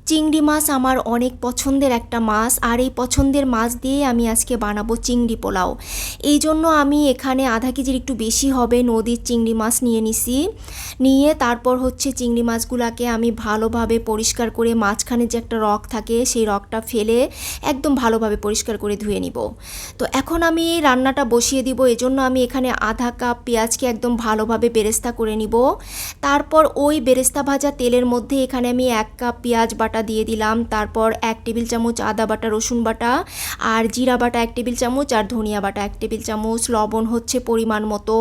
চিংড়ি মাছ আমার অনেক পছন্দের একটা মাছ, আর এই পছন্দের মাছ দিয়ে আমি আজকে বানাবো চিংড়ি পোলাও। এই জন্য আমি এখানে আধা কেজির একটু বেশি হবে নদীর চিংড়ি মাছ নিয়ে নিছি। নিয়ে তারপর হচ্ছে চিংড়ি মাছগুলোকে আমি ভালোভাবে পরিষ্কার করে মাঝখানে যে একটা রক থাকে সেই রকটা ফেলে একদম ভালোভাবে পরিষ্কার করে ধুয়ে নিব। তো এখন আমি রান্নাটা বসিয়ে দিব। এজন্য আমি এখানে আধা কাপ পেঁয়াজকে একদম ভালোভাবে বেরেস্তা করে নিব। তারপর ওই বেরেস্তা ভাজা তেলের মধ্যে এখানে আমি 1 কাপ পেঁয়াজ বাটা দিয়ে দিলাম, তারপর 1 টেবিল চামচ আদা বাটা, রসুন বাটা আর জিরা বাটা 1 টেবিল চামচ আর ধনিয়া বাটা 1 টেবিল চামচ, লবণ হচ্ছে পরিমাণ মতো।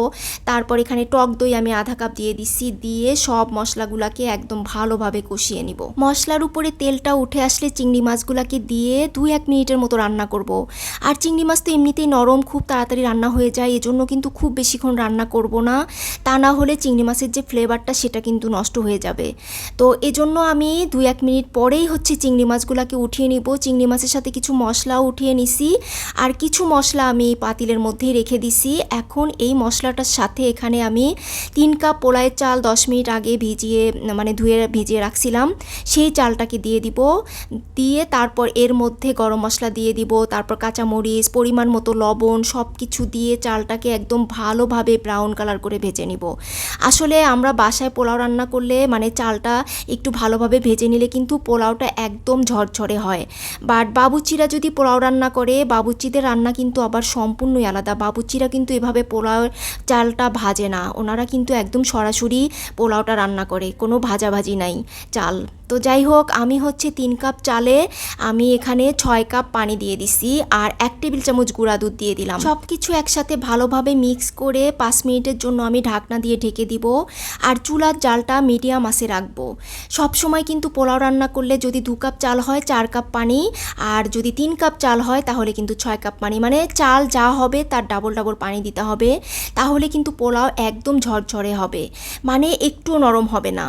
তারপর এখানে টক দই আমি আধা কাপ দিয়ে দিচ্ছি। দিয়ে সব মশলাগুলোকে একদম ভালোভাবে কষিয়ে নিব। মশলার উপরে তেলটা উঠে আসলে চিংড়ি মাছগুলোকে দিয়ে 2-1 মিনিটের মতো রান্না করব। আর চিংড়ি মাছ তো এমনিতেই নরম, খুব তাড়াতাড়ি রান্না হয়ে যায়, এজন্য কিন্তু খুব বেশিক্ষণ রান্না করব না, তা না হলে চিংড়ি মাছের যে ফ্লেভারটা সেটা কিন্তু নষ্ট হয়ে যাবে। তো এজন্য আমি 2-1 মিনিট পরেই হচ্ছে চিংড়ি মাছগুলোকে উঠিয়ে নিব। চিংড়ি মাছের সাথে কিছু মশলাও উঠিয়ে নিছি, আর কিছু মশলা আমি পাতিলের মধ্যেই রেখে দিছি। এখন এই মশলাটার সাথে এখানে আমি 3 কাপ পোলাওয়ের চাল 10 মিনিট আগে ধুয়ে ভিজিয়ে রাখছিলাম, সেই চালটাকে দিয়ে দিব। দিয়ে তারপর এর মধ্যে গরম মশলা দিয়ে দিব, তারপর কাঁচামরিচ, পরিমাণ মতো লবণ, সব কিছু দিয়ে চালটাকে একদম ভালোভাবে ব্রাউন কালার করে ভেজে নিব। আসলে আমরা বাসায় পোলাও রান্না করলে চালটা একটু ভালোভাবে ভেজে নিলে কিন্তু পোলাওটা একদম ঝরঝরে হয়। বাট বাবুর্চিরা যদি পোলাও রান্না করে, বাবুর্চিদের রান্না কিন্তু আবার সম্পূর্ণই আলাদা। বাবুর্চিরা কিন্তু এভাবে পোলাও চালটা ভাজে না, ওনারা কিন্তু একদম সরাসরি পোলাওটা রান্না করে, কোনো ভাজাভাজি নাই চাল। তো যাই হোক, আমি হচ্ছে 3 কাপ চালে আমি এখানে 6 কাপ পানি দিয়ে দিছি আর 1 টেবিল চামচ গুঁড়া দুধ দিয়ে দিলাম। সব কিছু একসাথে ভালোভাবে মিক্স করে 5 মিনিটের জন্য আমি ঢাকনা দিয়ে ঢেকে দিব। আর চুলার জালটা মিডিয়াম আঁচে রাখবো। সব সময় কিন্তু পোলাও রান্না করলে যদি 2 কাপ চাল হয় 4 কাপ পানি, আর যদি 3 কাপ চাল হয় তাহলে কিন্তু 6 কাপ পানি, চাল যা হবে তার ডাবল পানি দিতে হবে। তাহলে কিন্তু পোলাও একদম ঝরঝরে হবে, একটুও নরম হবে না।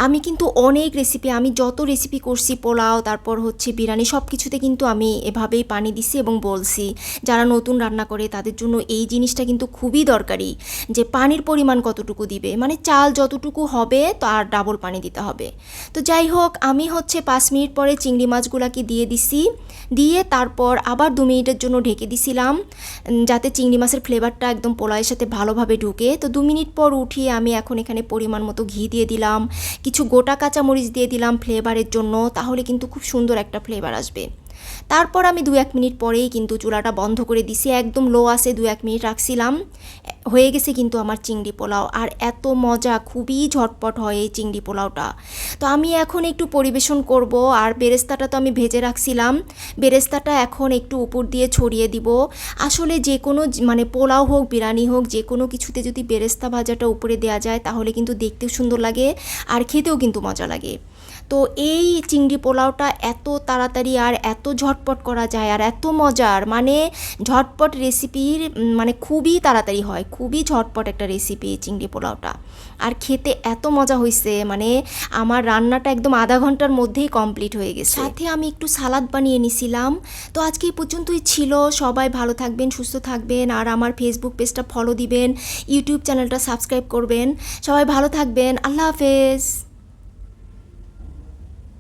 আমি কিন্তু অনেক রেসিপি, আমি যত রেসিপি করছি পোলাও, তারপর হচ্ছে বিরিয়ানি, সব কিছুতে কিন্তু আমি এভাবেই পানি দিছি এবং বলছি যারা নতুন রান্না করে তাদের জন্য এই জিনিসটা কিন্তু খুবই দরকারি, যে পানির পরিমাণ কতটুকু দিবে, চাল যতটুকু হবে তার ডাবল পানি দিতে হবে। তো যাই হোক, আমি হচ্ছে 5 মিনিট পরে চিংড়ি মাছগুলোকে দিয়ে দিছি। দিয়ে তারপর আবার 2 মিনিটের জন্য ঢেকে দিছিলাম, যাতে চিংড়ি মাছের ফ্লেভারটা একদম পোলাওয়ের সাথে ভালোভাবে ঢুকে। তো 2 মিনিট পর উঠিয়ে আমি এখন এখানে পরিমাণ মতো ঘি দিয়ে দিলাম, কিছু গোটা কাঁচামরিচ দিয়ে দিলাম ফ্লেভারের জন্য, তাহলে কিন্তু খুব সুন্দর একটা ফ্লেভার আসবে। তারপর আমি 2-1 মিনিট পরেই কিন্তু চুলাটা বন্ধ করে দিছি, একদম লো আছে 2-1 মিনিট রাখছিলাম। হয়ে গেছে কিন্তু আমার চিংড়ি পোলাও, আর এত মজা, খুবই ঝটপট হয় এই চিংড়ি পোলাওটা। তো আমি এখন একটু পরিবেশন করব। আর বেরেস্তাটা তো আমি ভেজে রাখছিলাম, বেরেস্তাটা এখন একটু উপর দিয়ে ছড়িয়ে দিব। আসলে যে কোনো পোলাও হোক বিরিয়ানি হোক, যে কোনো কিছুতে যদি বেরেস্তা ভাজাটা উপরে দেওয়া যায় তাহলে কিন্তু দেখতেও সুন্দর লাগে আর খেতেও কিন্তু মজা লাগে। তো এই চিংড়ি পোলাওটা এত তাড়াতাড়ি আর এত ঝটপট করা যায়, আর এত মজার, ঝটপট রেসিপির, খুবই তাড়াতাড়ি হয়, খুবই ঝটপট একটা রেসিপি এই চিংড়ি পোলাওটা। আর খেতে এত মজা হয়েছে, আমার রান্নাটা একদম আধা ঘন্টার মধ্যেই কমপ্লিট হয়ে গেছে। সাথে আমি একটু সালাদ বানিয়ে নিছিলাম। তো আজকে এই পর্যন্তই ছিল। সবাই ভালো থাকবেন, সুস্থ থাকবেন, আর আমার ফেসবুক পেজটা ফলো দিবেন, ইউটিউব চ্যানেলটা সাবস্ক্রাইব করবেন। সবাই ভালো থাকবেন, আল্লাহ হাফেজ।